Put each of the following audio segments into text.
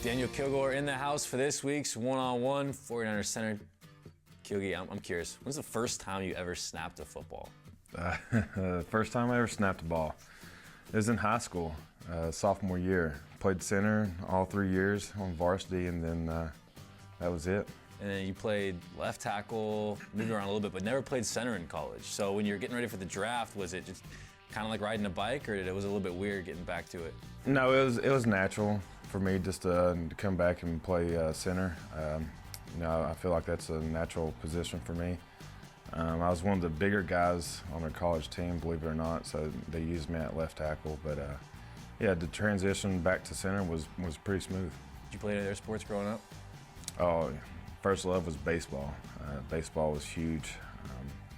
Daniel Kilgore in the house for this week's one-on-one 49ers center. Kilgore, I'm curious, when's the first time you ever snapped a football? The first time I ever snapped a ball, it was in high school, sophomore year. Played center all 3 years on varsity, and then that was it. And then you played left tackle, moved around a little bit, but never played center in college. So when you were getting ready for the draft, was it just kind of like riding a bike, or was it a little bit weird getting back to it? No, it was natural for me just to come back and play center. I feel like that's a natural position for me. I was one of the bigger guys on our college team, believe it or not, so they used me at left tackle. But yeah, the transition back to center was pretty smooth. Did you play any other sports growing up? Oh, first love was baseball. Baseball was huge.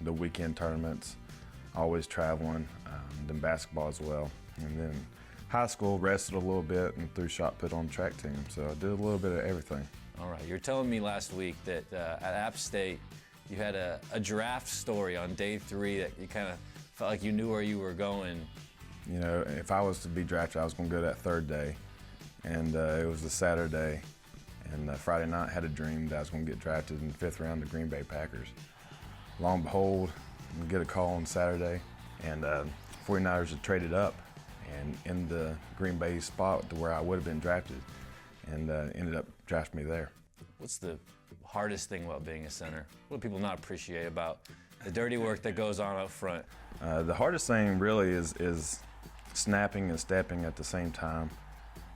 The weekend tournaments, always traveling, then basketball as well. And then high school, rested a little bit and threw shot put on the track team. So I did a little bit of everything. All right, you were telling me last week that at App State, you had a draft story on day 3 that you kind of felt like you knew where you were going. You know, if I was to be drafted, I was going to go that third day. And it was a Saturday. And Friday night, I had a dream that I was going to get drafted in the 5th round of Green Bay Packers. Lo and behold, we get a call on Saturday, and 49ers had traded up and in the Green Bay spot to where I would have been drafted, and ended up drafting me there. What's the hardest thing about being a center? What do people not appreciate about the dirty work that goes on up front? The hardest thing really is snapping and stepping at the same time.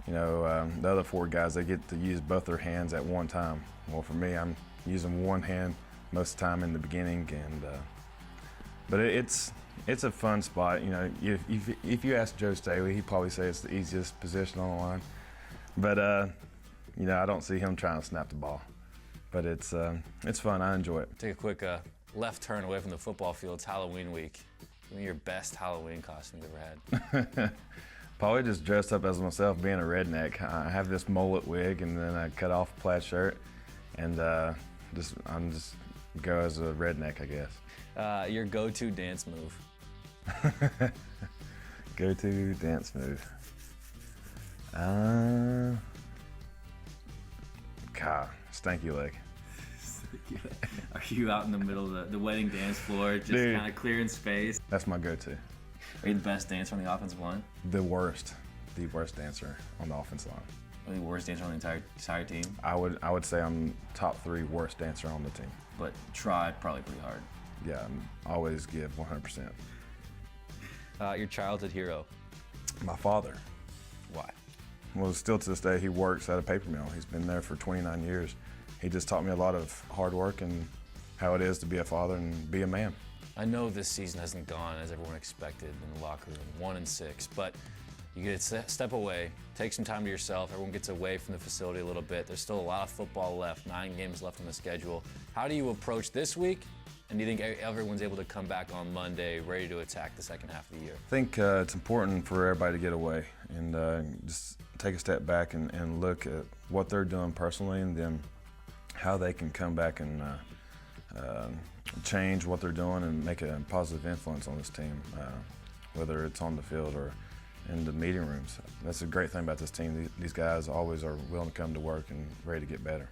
You know, the other 4 guys, they get to use both their hands at one time. Well, for me, I'm using one hand most of the time in the beginning, and but it's a fun spot. You know, if you ask Joe Staley, he'd probably say it's the easiest position on the line. But you know, I don't see him trying to snap the ball. But it's fun. I enjoy it. Take a quick left turn away from the football field. It's Halloween week. Give me your best Halloween costume you've ever had. Probably just dressed up as myself, being a redneck. I have this mullet wig, and then I cut off a plaid shirt, and I'm just go as a redneck, I guess. Your go-to dance move. Go-to dance move. Stanky leg. Are you out in the middle of the wedding dance floor, just kind of clearing space? That's my go-to. Are you the best dancer on the offensive line? The worst dancer on the offensive line. Or the worst dancer on the entire team? I would say I'm top 3 worst dancer on the team. But try probably pretty hard. Yeah, I always give 100%. Your childhood hero? My father. Why? Well, still to this day, he works at a paper mill. He's been there for 29 years. He just taught me a lot of hard work and how it is to be a father and be a man. I know this season hasn't gone as everyone expected in the locker room, 1-6, but you get to step away, take some time to yourself. Everyone gets away from the facility a little bit. There's still a lot of football left, 9 games left on the schedule. How do you approach this week? And do you think everyone's able to come back on Monday ready to attack the second half of the year? I think it's important for everybody to get away and just take a step back and look at what they're doing personally, and then how they can come back and change what they're doing and make a positive influence on this team, whether it's on the field or in the meeting rooms. That's a great thing about this team. These guys always are willing to come to work and ready to get better.